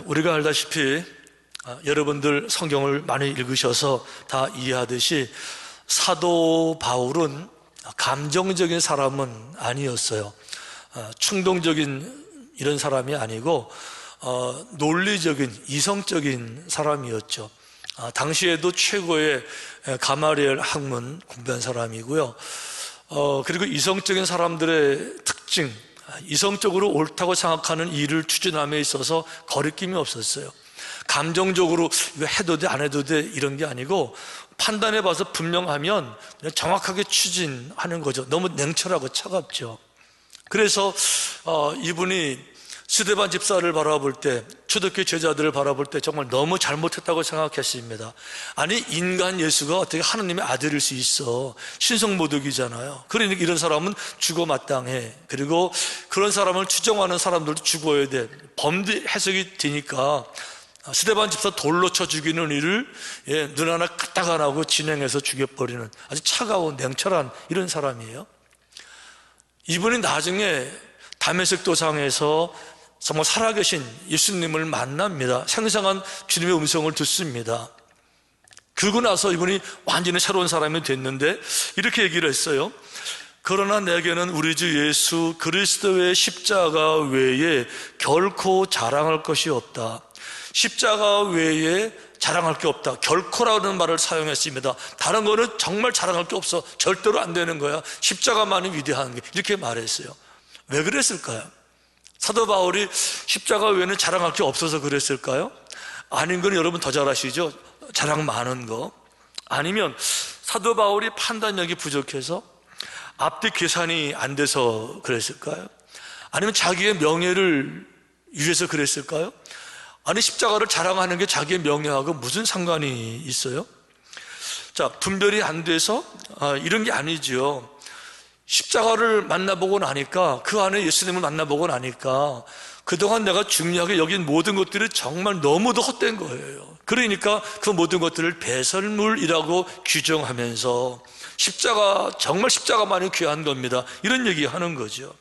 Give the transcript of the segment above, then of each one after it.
우리가 알다시피 여러분들 성경을 많이 읽으셔서 다 이해하듯이 사도 바울은 감정적인 사람은 아니었어요. 충동적인 이런 사람이 아니고 논리적인 이성적인 사람이었죠. 당시에도 최고의 가마리엘 학문 공부한 사람이고요. 그리고 이성적인 사람들의 특징, 이성적으로 옳다고 생각하는 일을 추진함에 있어서 거리낌이 없었어요. 감정적으로 이거 해도 돼 안 해도 돼 이런 게 아니고 판단해 봐서 분명하면 그냥 정확하게 추진하는 거죠. 너무 냉철하고 차갑죠. 그래서 이분이 스데반 집사를 바라볼 때, 초대교회 제자들을 바라볼 때 정말 너무 잘못했다고 생각했습니다. 아니, 인간 예수가 어떻게 하나님의 아들일 수 있어? 신성모독이잖아요. 그러니까 이런 사람은 죽어 마땅해. 그리고 그런 사람을 추정하는 사람들도 죽어야 돼. 범죄 해석이 되니까 스데반 집사 돌로 쳐 죽이는 일을 눈 하나 까딱 안 하고 진행해서 죽여버리는 아주 차가운 냉철한 이런 사람이에요. 이분이 나중에 다메섹 도상에서 정말 살아계신 예수님을 만납니다. 생생한 주님의 음성을 듣습니다. 그러고 나서 이분이 완전히 새로운 사람이 됐는데 이렇게 얘기를 했어요. 그러나 내게는 우리 주 예수 그리스도의 십자가 외에 결코 자랑할 것이 없다. 십자가 외에 자랑할 게 없다. 결코라는 말을 사용했습니다. 다른 거는 정말 자랑할 게 없어. 절대로 안 되는 거야. 십자가만이 위대한 게. 이렇게 말했어요. 왜 그랬을까요? 사도 바울이 십자가 외에는 자랑할 게 없어서 그랬을까요? 아닌 건 여러분 더 잘 아시죠? 자랑 많은 거. 아니면 사도 바울이 판단력이 부족해서 앞뒤 계산이 안 돼서 그랬을까요? 아니면 자기의 명예를 위해서 그랬을까요? 아니, 십자가를 자랑하는 게 자기의 명예하고 무슨 상관이 있어요? 자, 분별이 안 돼서 이런 게 아니죠. 십자가를 만나보고 나니까, 그 안에 예수님을 만나보고 나니까 그동안 내가 중요하게 여긴 모든 것들이 정말 너무도 헛된 거예요. 그러니까 그 모든 것들을 배설물이라고 규정하면서 십자가, 정말 십자가만이 귀한 겁니다, 이런 얘기 하는 거죠.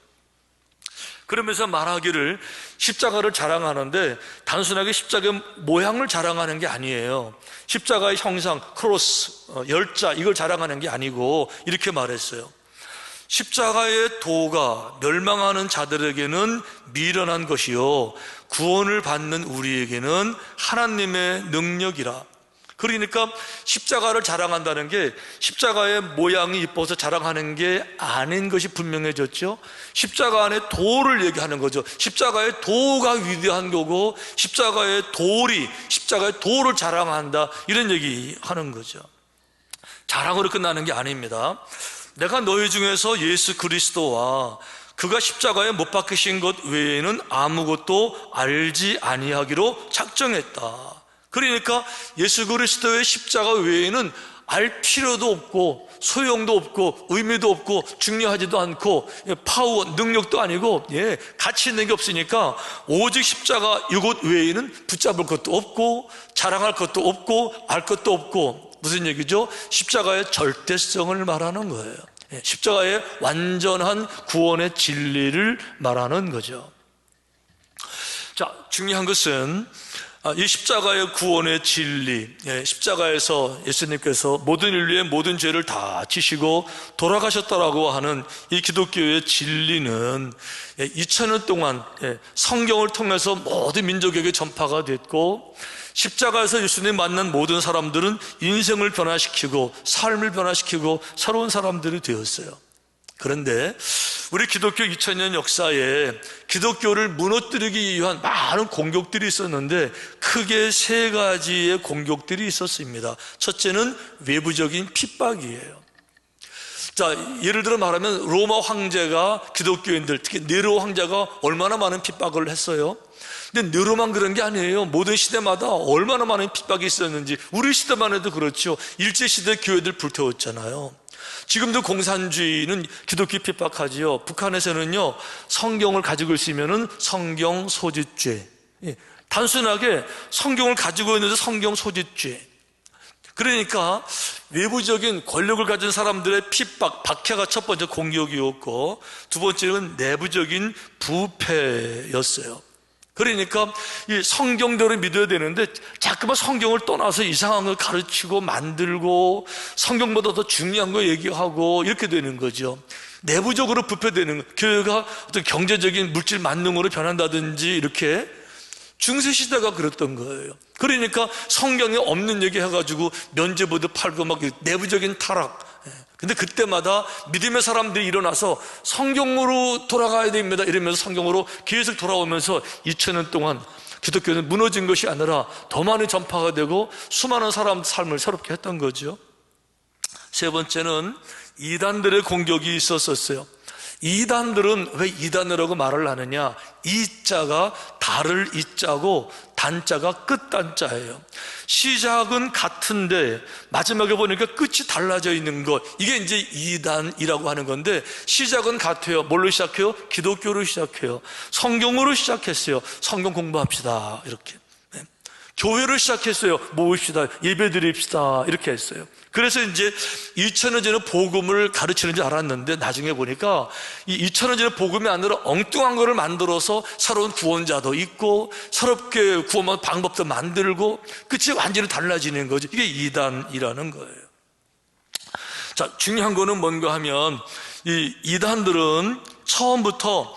그러면서 말하기를 십자가를 자랑하는데 단순하게 십자가의 모양을 자랑하는 게 아니에요. 십자가의 형상, 크로스, 열자, 이걸 자랑하는 게 아니고 이렇게 말했어요. 십자가의 도가 멸망하는 자들에게는 미련한 것이요 구원을 받는 우리에게는 하나님의 능력이라. 그러니까 십자가를 자랑한다는 게 십자가의 모양이 이뻐서 자랑하는 게 아닌 것이 분명해졌죠. 십자가 안에 도를 얘기하는 거죠. 십자가의 도가 위대한 거고 십자가의 도를 자랑한다, 이런 얘기하는 거죠. 자랑으로 끝나는 게 아닙니다. 내가 너희 중에서 예수 그리스도와 그가 십자가에 못 박히신 것 외에는 아무것도 알지 아니하기로 작정했다. 그러니까 예수 그리스도의 십자가 외에는 알 필요도 없고 소용도 없고 의미도 없고 중요하지도 않고 파워, 능력도 아니고 가치 있는 게 없으니까 오직 십자가 이것 외에는 붙잡을 것도 없고 자랑할 것도 없고 알 것도 없고. 무슨 얘기죠? 십자가의 절대성을 말하는 거예요. 십자가의 완전한 구원의 진리를 말하는 거죠. 자, 중요한 것은 이 십자가의 구원의 진리, 십자가에서 예수님께서 모든 인류의 모든 죄를 다 지시고 돌아가셨다라고 하는 이 기독교의 진리는 2000년 동안 성경을 통해서 모든 민족에게 전파가 됐고, 십자가에서 예수님 만난 모든 사람들은 인생을 변화시키고 삶을 변화시키고 새로운 사람들이 되었어요. 그런데 우리 기독교 2000년 역사에 기독교를 무너뜨리기 위한 많은 공격들이 있었는데 크게 세 가지의 공격들이 있었습니다. 첫째는 외부적인 핍박이에요. 자, 예를 들어 말하면 로마 황제가 기독교인들, 특히 네로 황제가 얼마나 많은 핍박을 했어요. 근데 네로만 그런 게 아니에요. 모든 시대마다 얼마나 많은 핍박이 있었는지, 우리 시대만 해도 그렇죠. 일제시대 교회들 불태웠잖아요. 지금도 공산주의는 기독교 핍박하지요. 북한에서는요, 성경을 가지고 있으면은 성경 소짓죄. 단순하게 성경을 가지고 있는데 성경 소짓죄. 그러니까 외부적인 권력을 가진 사람들의 핍박, 박해가 첫 번째 공격이었고, 두 번째는 내부적인 부패였어요. 그러니까 이 성경대로 믿어야 되는데 자꾸만 성경을 떠나서 이상한 걸 가르치고 만들고 성경보다 더 중요한 거 얘기하고 이렇게 되는 거죠. 내부적으로 부패되는 거. 교회가 어떤 경제적인 물질 만능으로 변한다든지 이렇게 중세시대가 그랬던 거예요. 그러니까 성경에 없는 얘기 해가지고 면죄부도 팔고 막 내부적인 타락. 근데 그때마다 믿음의 사람들이 일어나서 성경으로 돌아가야 됩니다 이러면서 성경으로 계속 돌아오면서 2000년 동안 기독교는 무너진 것이 아니라 더 많이 전파가 되고 수많은 사람 삶을 새롭게 했던 거죠. 세 번째는 이단들의 공격이 있었어요. 이단들은 왜 이단이라고 말을 하느냐? 이자가 달을 이자고 단자가 끝단자예요. 시작은 같은데 마지막에 보니까 끝이 달라져 있는 것, 이게 이제 이단이라고 하는 건데, 시작은 같아요. 뭘로 시작해요? 기독교로 시작해요. 성경으로 시작했어요. 성경 공부합시다 이렇게. 교회를 시작했어요. 모읍시다, 예배 드립시다 이렇게 했어요. 그래서 이제 2000년 전에 복음을 가르치는 줄 알았는데 나중에 보니까 이 2000년 전에 복음이 아니라 엉뚱한 거를 만들어서 새로운 구원자도 있고 새롭게 구원하는 방법도 만들고 끝이 완전히 달라지는 거죠. 이게 이단이라는 거예요. 자, 중요한 거는 뭔가 하면 이 이단들은 처음부터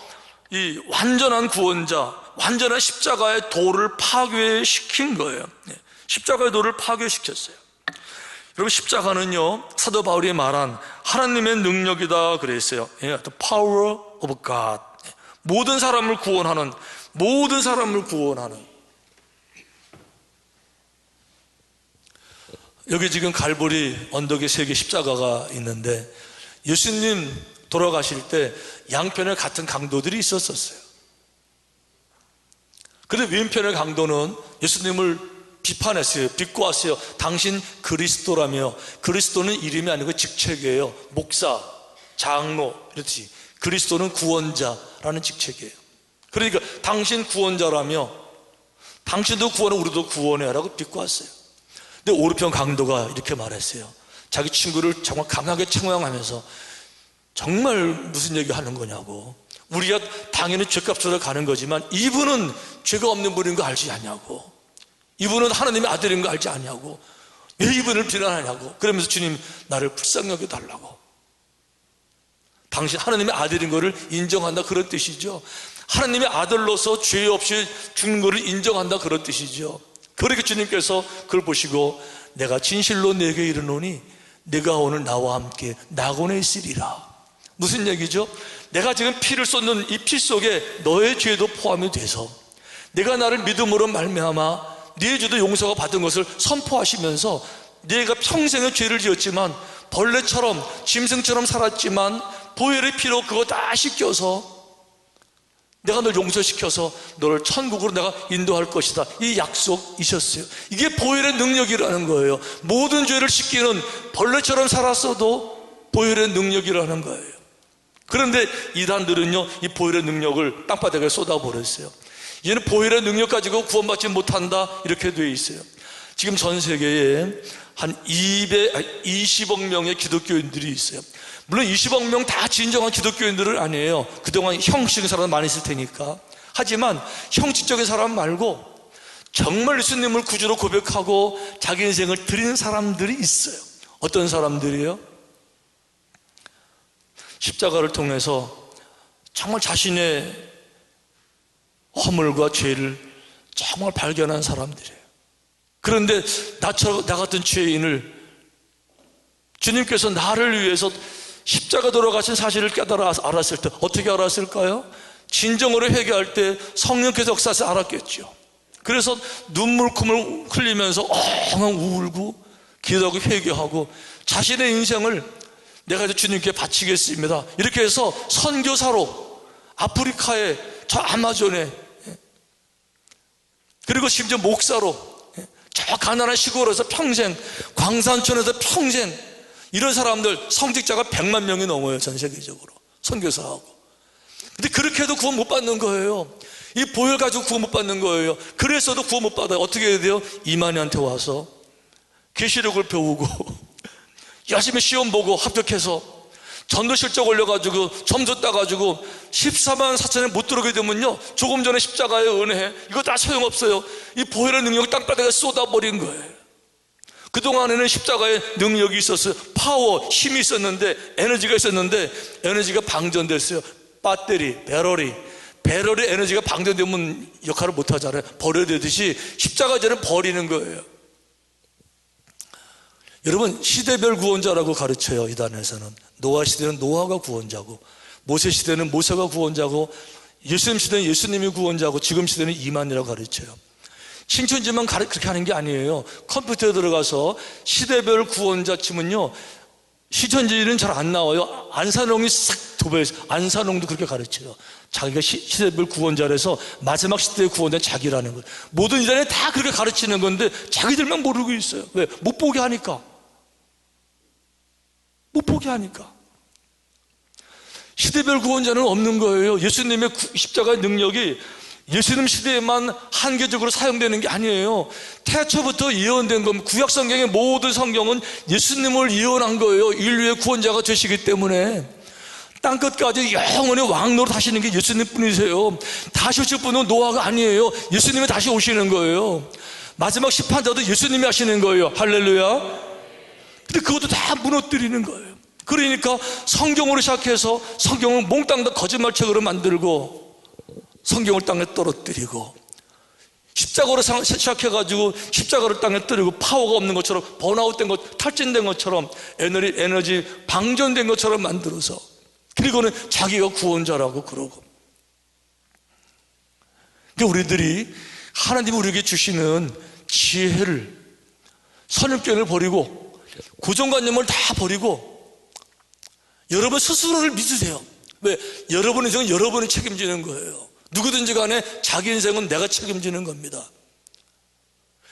이 완전한 구원자, 완전한 십자가의 도를 파괴시킨 거예요. 십자가의 도를 파괴시켰어요. 여러분, 십자가는요, 사도 바울이 말한 하나님의 능력이다 그랬어요. The power of God. 모든 사람을 구원하는, 모든 사람을 구원하는. 여기 지금 갈보리 언덕에 3개 십자가가 있는데 예수님 돌아가실 때 양편에 같은 강도들이 있었어요. 그런데 왼편의 강도는 예수님을 비판했어요. 비꼬았어요. 당신 그리스도라며. 그리스도는 이름이 아니고 직책이에요. 목사, 장로 이렇듯이 그리스도는 구원자라는 직책이에요. 그러니까 당신 구원자라며 당신도 구원해 우리도 구원해 라고 비꼬았어요. 근데 오른편 강도가 이렇게 말했어요. 자기 친구를 정말 강하게 청량하면서 정말 무슨 얘기 하는 거냐고. 우리가 당연히 죄값으로 가는 거지만 이분은 죄가 없는 분인 거 알지 않냐고. 이분은 하나님의 아들인 거 알지 않냐고. 왜 이분을 비난하냐고. 그러면서 주님, 나를 불쌍히 여겨달라고. 당신 하나님의 아들인 거를 인정한다 그런 뜻이죠. 하나님의 아들로서 죄 없이 죽는 거를 인정한다 그런 뜻이죠. 그렇게 주님께서 그걸 보시고 내가 진실로 내게 이르노니 내가 오늘 나와 함께 낙원에 있으리라. 무슨 얘기죠? 내가 지금 피를 쏟는 이 피 속에 너의 죄도 포함이 돼서 내가 나를 믿음으로 말미암아 네 죄도 용서가 받은 것을 선포하시면서 네가 평생의 죄를 지었지만 벌레처럼 짐승처럼 살았지만 보혈의 피로 그거 다 씻겨서 내가 널 용서시켜서 너를 천국으로 내가 인도할 것이다. 이 약속이셨어요. 이게 보혈의 능력이라는 거예요. 모든 죄를 씻기는 벌레처럼 살았어도 보혈의 능력이라는 거예요. 그런데 이단들은요, 이 보혈의 능력을 땅바닥에 쏟아버렸어요. 얘는 보혈의 능력 가지고 구원받지 못한다 이렇게 되어 있어요. 지금 전 세계에 한 20억 명의 기독교인들이 있어요. 물론 20억 명 다 진정한 기독교인들은 아니에요. 그동안 형식적인 사람 많이 있을 테니까. 하지만 형식적인 사람 말고 정말 예수님을 구주로 고백하고 자기 인생을 드리는 사람들이 있어요. 어떤 사람들이에요? 십자가를 통해서 정말 자신의 허물과 죄를 정말 발견한 사람들이에요. 그런데 나 같은 죄인을 주님께서 나를 위해서 십자가 돌아가신 사실을 깨달아 알았을 때 어떻게 알았을까요? 진정으로 회개할 때 성령께서 역사해서 알았겠죠. 그래서 눈물콧물 흘리면서 엉엉 울고 기도하고 회개하고 자신의 인생을 내가 이제 주님께 바치겠습니다 이렇게 해서 선교사로 아프리카에 저 아마존에 그리고 심지어 목사로 저 가난한 시골에서 평생 광산촌에서 평생 이런 사람들 성직자가 100만 명이 넘어요. 전 세계적으로 선교사하고. 근데 그렇게 해도 구원 못 받는 거예요. 이 보혈 가지고 구원 못 받는 거예요. 그래서도 구원 못 받아요. 어떻게 해야 돼요? 이만희한테 와서 계시록을 배우고 열심히 시험 보고 합격해서 전도 실적 올려가지고 점수 따가지고 14만 4천에 못 들어오게 되면요, 조금 전에 십자가의 은혜, 이거 다 소용없어요. 이 보혈의 능력이 땅바닥에 쏟아버린 거예요. 그동안에는 십자가의 능력이 있었어요. 파워, 힘이 있었는데, 에너지가 있었는데, 에너지가 방전됐어요. 배터리, 배럴이 에너지가 방전되면 역할을 못하잖아요. 버려되듯이 십자가제는 버리는 거예요. 여러분, 시대별 구원자라고 가르쳐요. 이단에서는 노아 시대는 노아가 구원자고, 모세 시대는 모세가 구원자고, 예수님 시대는 예수님이 구원자고, 지금 시대는 이만이라고 가르쳐요. 신천지만 그렇게 하는 게 아니에요. 컴퓨터에 들어가서 시대별 구원자 치면요, 신천지는 잘 안 나와요. 안산홍이 싹 도배해서, 안산홍도 그렇게 가르쳐요. 자기가 시대별 구원자라서 마지막 시대의 구원자는 자기라는 거예요. 모든 이단에 다 그렇게 가르치는 건데 자기들만 모르고 있어요. 왜? 못 보게 하니까. 못 보게 하니까. 시대별 구원자는 없는 거예요. 예수님의 십자가의 능력이 예수님 시대에만 한계적으로 사용되는 게 아니에요. 태초부터 예언된 겁니다. 구약 성경의 모든 성경은 예수님을 예언한 거예요. 인류의 구원자가 되시기 때문에. 땅끝까지 영원히 왕노릇 하시는 게 예수님 뿐이세요. 다시 오실 분은 노아가 아니에요. 예수님이 다시 오시는 거예요. 마지막 심판자도 예수님이 하시는 거예요. 할렐루야. 근데 그것도 다 무너뜨리는 거예요. 그러니까 성경으로 시작해서 성경을 몽땅 다 거짓말책으로 만들고, 성경을 땅에 떨어뜨리고, 십자가로 시작해가지고 십자가를 땅에 떨어뜨리고, 파워가 없는 것처럼, 번아웃된 것, 탈진된 것처럼, 에너지 방전된 것처럼 만들어서, 그리고는 자기가 구원자라고 그러고. 그러니까 우리들이 하나님이 우리에게 주시는 지혜를, 선입견을 버리고 고정관념을 다 버리고 여러분 스스로를 믿으세요. 왜? 여러분 인생은 여러분이 책임지는 거예요. 누구든지 간에 자기 인생은 내가 책임지는 겁니다.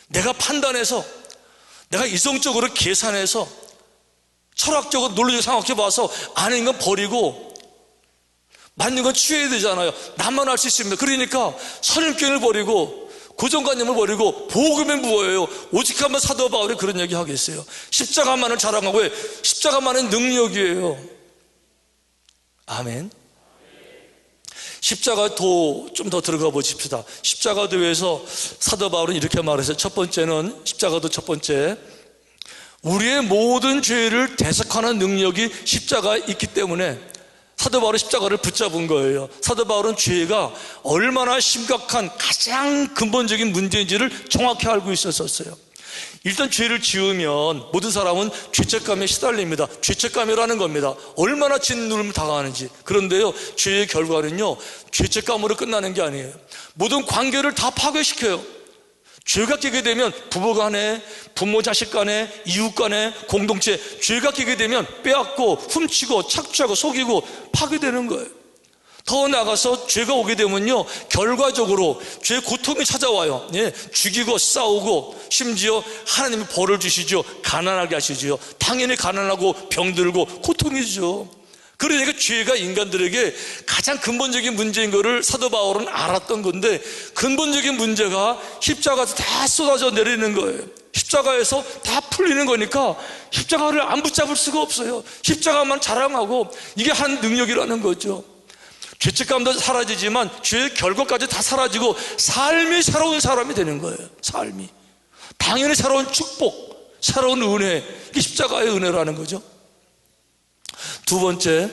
내가 판단해서, 내가 이성적으로 계산해서, 철학적으로 논리적 상황적 봐서 아닌 건 버리고 맞는 건 취해야 되잖아요. 나만 알 수 있습니다. 그러니까 선입견을 버리고 고정관념을 버리고 복음에 무엇이에요? 오직 한번 사도 바울이 그런 얘기 하겠어요. 십자가만을 자랑하고, 왜? 십자가만은 능력이에요. 아멘. 십자가도 좀 더 들어가 보십시다. 십자가도에서 사도 바울은 이렇게 말했어요. 첫 번째는, 십자가도 첫 번째, 우리의 모든 죄를 대속하는 능력이 십자가에 있기 때문에 사도 바울은 십자가를 붙잡은 거예요. 사도 바울은 죄가 얼마나 심각한 가장 근본적인 문제인지를 정확히 알고 있었어요. 일단 죄를 지으면 모든 사람은 죄책감에 시달립니다. 죄책감이라는 겁니다. 얼마나 짓누름을 당하는지. 그런데요, 죄의 결과는요, 죄책감으로 끝나는 게 아니에요. 모든 관계를 다 파괴시켜요. 죄가 끼게 되면 부부 간에, 부모 자식 간에, 이웃 간에, 공동체, 죄가 끼게 되면 빼앗고 훔치고 착취하고 속이고 파괴되는 거예요. 더 나아가서 죄가 오게 되면요, 결과적으로 죄의 고통이 찾아와요. 예, 죽이고 싸우고, 심지어 하나님이 벌을 주시죠. 가난하게 하시죠. 당연히 가난하고 병들고 고통이죠. 그러니까 죄가 인간들에게 가장 근본적인 문제인 것을 사도 바울은 알았던 건데, 근본적인 문제가 십자가에서 다 쏟아져 내리는 거예요. 십자가에서 다 풀리는 거니까 십자가를 안 붙잡을 수가 없어요. 십자가만 자랑하고, 이게 한 능력이라는 거죠. 죄책감도 사라지지만 죄의 결과까지 다 사라지고 삶이 새로운 사람이 되는 거예요. 삶이 당연히 새로운 축복, 새로운 은혜, 이게 십자가의 은혜라는 거죠. 두 번째,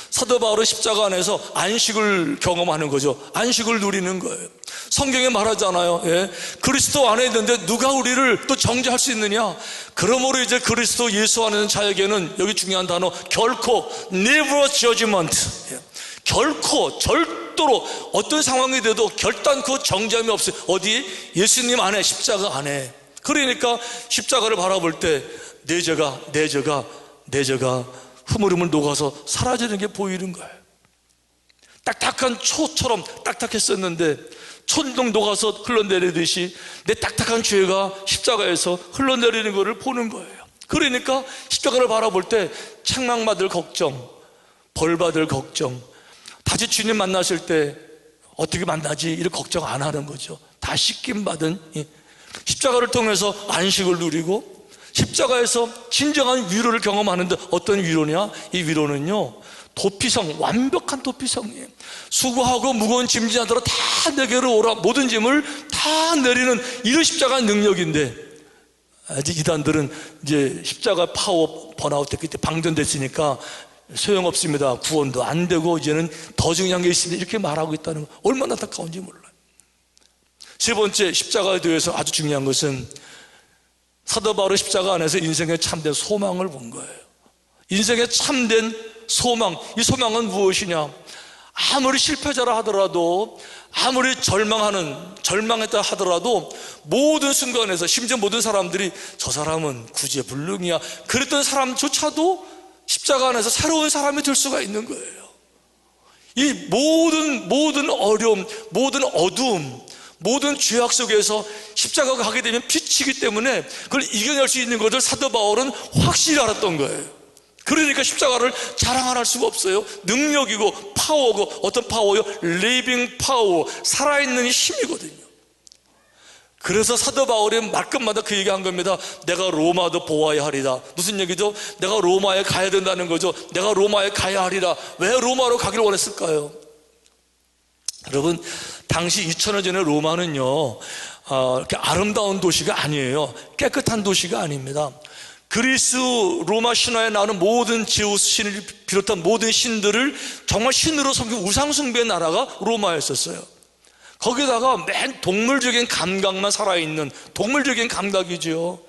사도 바울은 십자가 안에서 안식을 경험하는 거죠. 안식을 누리는 거예요. 성경에 말하잖아요. 예, 그리스도 안에 있는데 누가 우리를 또 정죄할 수 있느냐? 그러므로 이제 그리스도 예수 안에 있는 자에게는, 여기 중요한 단어, 결코 never judgment, 예, 결코 절도로 어떤 상황이 돼도 결단코 정죄함이 없어요. 어디? 예수님 안에, 십자가 안에. 그러니까 십자가를 바라볼 때 내 죄가 흐물흐물 녹아서 사라지는 게 보이는 거예요. 딱딱한 초처럼 딱딱했었는데 천둥 녹아서 흘러내리듯이 내 딱딱한 죄가 십자가에서 흘러내리는 것을 보는 거예요. 그러니까 십자가를 바라볼 때 책망받을 걱정, 벌받을 걱정, 다시 주님 만나실 때 어떻게 만나지, 이런 걱정 안 하는 거죠. 다 씻김 받은 십자가를 통해서 안식을 누리고, 십자가에서 진정한 위로를 경험하는데 어떤 위로냐? 이 위로는요, 도피성, 완벽한 도피성이에요. 수고하고 무거운 짐진자들아 다 내게로 오라. 모든 짐을 다 내리는 이런 십자가의 능력인데, 아직 이단들은 이제 십자가 파워 번아웃 됐기 때문에 방전됐으니까 소용없습니다. 구원도 안 되고 이제는 더 중요한 게 있습니다. 이렇게 말하고 있다는 거 얼마나 안타까운지 몰라요. 세 번째, 십자가에 대해서 아주 중요한 것은 사도 바울의 십자가 안에서 인생의 참된 소망을 본 거예요. 인생의 참된 소망, 이 소망은 무엇이냐? 아무리 실패자라 하더라도, 아무리 절망했다 하더라도 모든 순간에서, 심지어 모든 사람들이 저 사람은 구제불능이야, 그랬던 사람조차도 십자가 안에서 새로운 사람이 될 수가 있는 거예요. 이 모든 어려움, 모든 어두움, 모든 죄악 속에서 십자가가 가게 되면 빛이기 때문에 그걸 이겨낼 수 있는 것을 사도 바울은 확실히 알았던 거예요. 그러니까 십자가를 자랑 안 할 수가 없어요. 능력이고 파워고, 어떤 파워요? 리빙 파워, 살아있는 힘이거든요. 그래서 사도 바울이 말끝마다 그 얘기한 겁니다. 내가 로마도 보아야 하리라. 무슨 얘기죠? 내가 로마에 가야 된다는 거죠. 내가 로마에 가야 하리라. 왜 로마로 가기를 원했을까요? 여러분, 당시 2000년 전에 로마는요, 이렇게 아름다운 도시가 아니에요. 깨끗한 도시가 아닙니다. 그리스 로마 신화에 나오는 모든 제우스 신을 비롯한 모든 신들을 정말 신으로 섬기는 우상숭배의 나라가 로마였었어요. 거기다가 맨 동물적인 감각만 살아있는, 동물적인 감각이죠.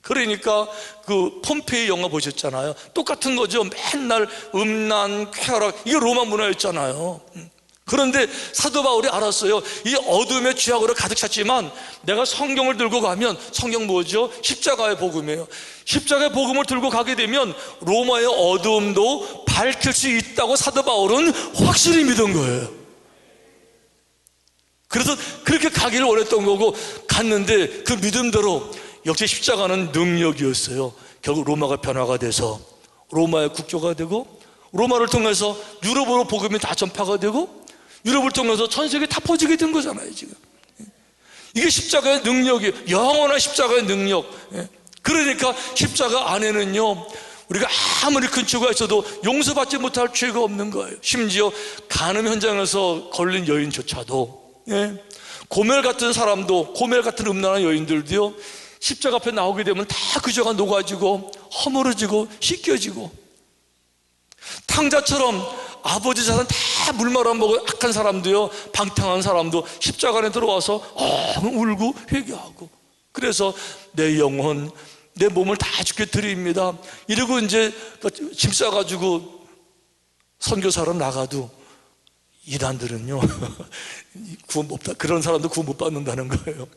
그러니까 그 폼페이 영화 보셨잖아요. 똑같은 거죠. 맨날 음란, 쾌락, 이게 로마 문화였잖아요. 그런데 사도 바울이 알았어요. 이 어둠의 죄악으로 가득 찼지만 내가 성경을 들고 가면, 성경 뭐죠? 십자가의 복음이에요. 십자가의 복음을 들고 가게 되면 로마의 어두움도 밝힐 수 있다고 사도 바울은 확실히 믿은 거예요. 그래서 그렇게 가기를 원했던 거고, 갔는데 그 믿음대로 역시 십자가는 능력이었어요. 결국 로마가 변화가 돼서 로마의 국교가 되고, 로마를 통해서 유럽으로 복음이 다 전파가 되고, 유럽을 통해서 전 세계에 다 퍼지게 된 거잖아요, 지금. 이게 십자가의 능력이에요. 영원한 십자가의 능력. 그러니까 십자가 안에는요, 우리가 아무리 큰 죄가 있어도 용서받지 못할 죄가 없는 거예요. 심지어 간음 현장에서 걸린 여인조차도, 고멜 같은 사람도, 고멜 같은 음란한 여인들도요, 십자가 앞에 나오게 되면 다 그 죄가 녹아지고 허물어지고 씻겨지고, 탕자처럼 아버지 자산 다 물 말아먹은 악한 사람도요, 방탕한 사람도 십자가 안에 들어와서 울고 회개하고, 그래서 내 영혼, 내 몸을 다 주께 드립니다 이러고 이제 짐 싸가지고 선교사로 나가도 이단들은요 구원 못 받, 그런 사람도 구원 못 받는다는 거예요.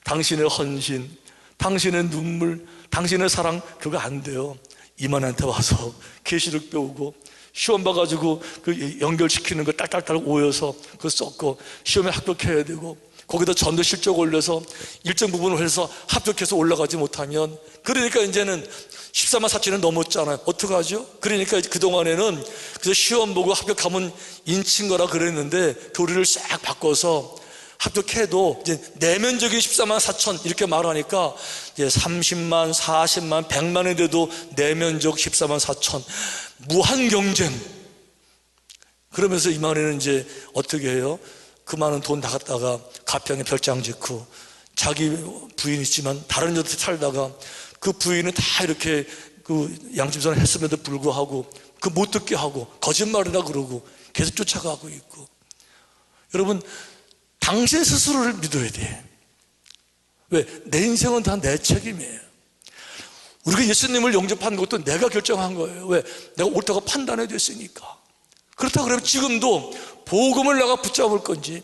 당신의 헌신, 당신의 눈물, 당신의 사랑, 그거 안 돼요. 이만한테 와서 계시록 배우고 시험 봐가지고 그 연결시키는 거 딸딸딸 오여서 그거 썼고, 시험에 합격해야 되고, 거기다 전도 실적 올려서 일정 부분을 해서 합격해서 올라가지 못하면, 그러니까 이제는 14만 4천은 넘었잖아요. 어떡하죠? 그러니까 그동안에는 그래서 시험 보고 합격하면 인친 거라 그랬는데 교리를 싹 바꿔서 합격해도 이제 내면적인 14만 4천 이렇게 말하니까 이제 30만, 40만, 100만이 돼도 내면적 14만 4천, 무한 경쟁. 그러면서 이만희는 이제 어떻게 해요? 그 많은 돈 다 갖다가 가평에 별장 짓고, 자기 부인 있지만 다른 여자 살다가 그 부인은 다 이렇게 그 양심선을 했음에도 불구하고 그 못 듣게 하고 거짓말이라 그러고 계속 쫓아가고 있고. 여러분, 당신 스스로를 믿어야 돼. 왜? 내 인생은 다 내 책임이에요. 우리가 예수님을 영접한 것도 내가 결정한 거예요. 왜? 내가 옳다고 판단해 됐으니까. 그렇다 그러면 지금도 복음을 내가 붙잡을 건지,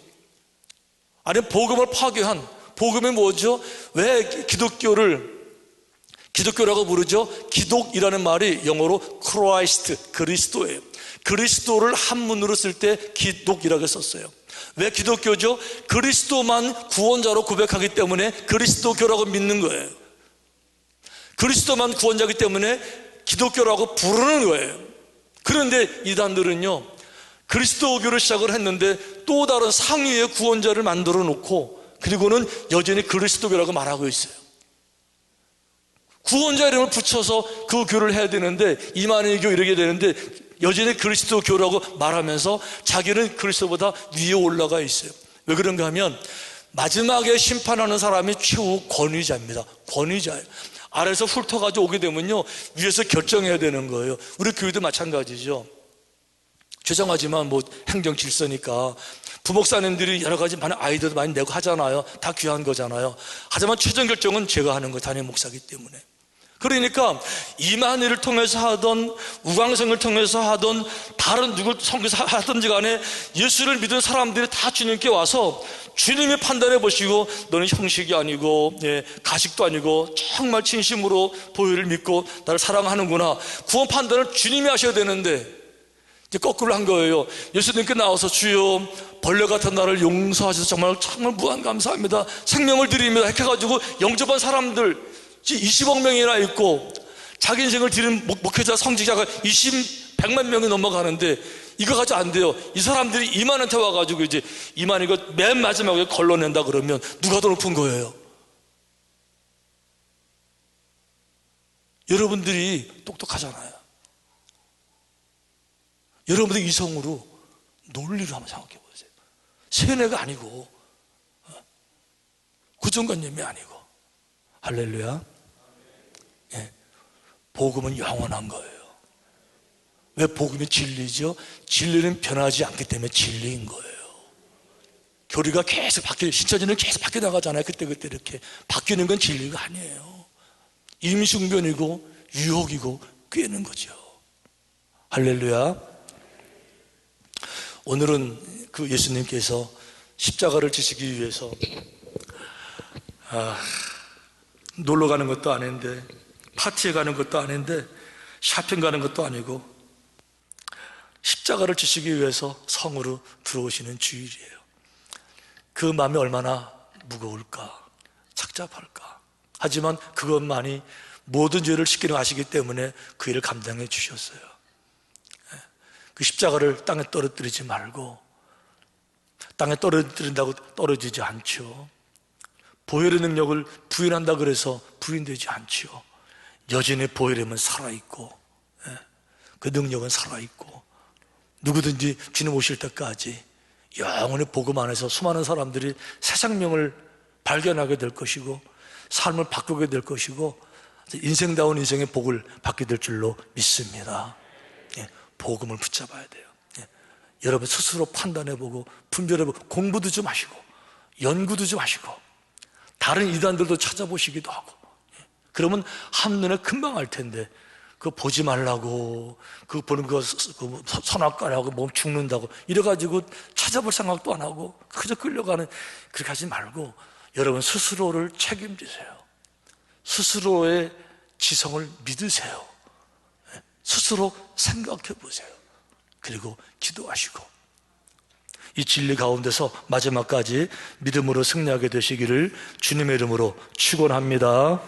아니면 복음을 파괴한, 복음이 뭐죠? 왜 기독교라고 부르죠? 기독이라는 말이 영어로 크라이스트, 그리스도예요. 그리스도를 한문으로 쓸 때 기독이라고 썼어요. 왜 기독교죠? 그리스도만 구원자로 고백하기 때문에 그리스도교라고 믿는 거예요. 그리스도만 구원자이기 때문에 기독교라고 부르는 거예요. 그런데 이단들은요, 그리스도교를 시작을 했는데 또 다른 상위의 구원자를 만들어 놓고, 그리고는 여전히 그리스도교라고 말하고 있어요. 구원자 이름을 붙여서 그 교를 해야 되는데 이만희 교 이러게 되는데 여전히 그리스도 교라고 말하면서 자기는 그리스도보다 위에 올라가 있어요. 왜 그런가 하면 마지막에 심판하는 사람이 최후 권위자입니다. 권위자예요. 아래에서 훑어가지고 오게 되면요 위에서 결정해야 되는 거예요. 우리 교회도 마찬가지죠. 죄송하지만 뭐 행정 질서니까 부목사님들이 여러 가지 많은 아이디어도 많이 내고 하잖아요. 다 귀한 거잖아요. 하지만 최종 결정은 제가 하는 거예요. 담임 목사기 때문에. 그러니까 이만희를 통해서 하던 우광성을 통해서 하던 다른 누굴 통해서 하든지 간에 예수를 믿은 사람들이 다 주님께 와서 주님이 판단해 보시고 너는 형식이 아니고 가식도 아니고 정말 진심으로 보혈을 믿고 나를 사랑하는구나. 구원 판단을 주님이 하셔야 되는데 이제 거꾸로 한 거예요. 예수님께 나와서 주여 벌레 같은 나를 용서하셔서 정말 무한 감사합니다. 생명을 드립니다. 이렇게 해가지고 영접한 사람들 20억 명이나 있고 자기 인생을 드린 목회자 성직자가 100만 명이 넘어가는데 이거 가지고 안 돼요. 이 사람들이 이만한테 와가지고 이제 이만 이거 맨 마지막에 걸러낸다 그러면 누가 더 높은 거예요? 여러분들이 똑똑하잖아요. 여러분들 이성으로 논리를 한번 생각해 보세요. 세뇌가 아니고 고정관념이 아니고 할렐루야. 복음은 영원한 거예요. 왜 복음이 진리죠? 진리는 변하지 않기 때문에 진리인 거예요. 교리가 계속 신천지는 계속 바뀌어 나가잖아요. 그때 이렇게 바뀌는 건 진리가 아니에요. 임승변이고 유혹이고 꿰는 거죠. 할렐루야. 오늘은 그 예수님께서 십자가를 지시기 위해서 놀러 가는 것도 아닌데 파티에 가는 것도 아닌데 쇼핑 가는 것도 아니고 십자가를 지시기 위해서 성으로 들어오시는 주일이에요. 그 마음이 얼마나 무거울까, 착잡할까. 하지만 그것만이 모든 죄를 씻기는 아시기 때문에 그 일을 감당해 주셨어요. 그 십자가를 땅에 떨어뜨리지 말고, 땅에 떨어뜨린다고 떨어지지 않죠. 보혈의 능력을 부인한다 그래서 부인되지 않죠. 여전히 보혈임은 살아있고 그 능력은 살아있고 누구든지 주님 오실 때까지 영원히 복음 안에서 수많은 사람들이 새 생명을 발견하게 될 것이고 삶을 바꾸게 될 것이고 인생다운 인생의 복을 받게 될 줄로 믿습니다. 복음을 붙잡아야 돼요. 여러분 스스로 판단해보고 분별해보고 공부도 좀 하시고 연구도 좀 하시고 다른 이단들도 찾아보시기도 하고 그러면 한눈에 금방 알 텐데 그거 보지 말라고 그거 보는 거 선악과라고 몸 죽는다고 이래가지고 찾아볼 생각도 안 하고 그저 끌려가는 그렇게 하지 말고 여러분 스스로를 책임지세요. 스스로의 지성을 믿으세요. 스스로 생각해 보세요. 그리고 기도하시고 이 진리 가운데서 마지막까지 믿음으로 승리하게 되시기를 주님의 이름으로 축원합니다.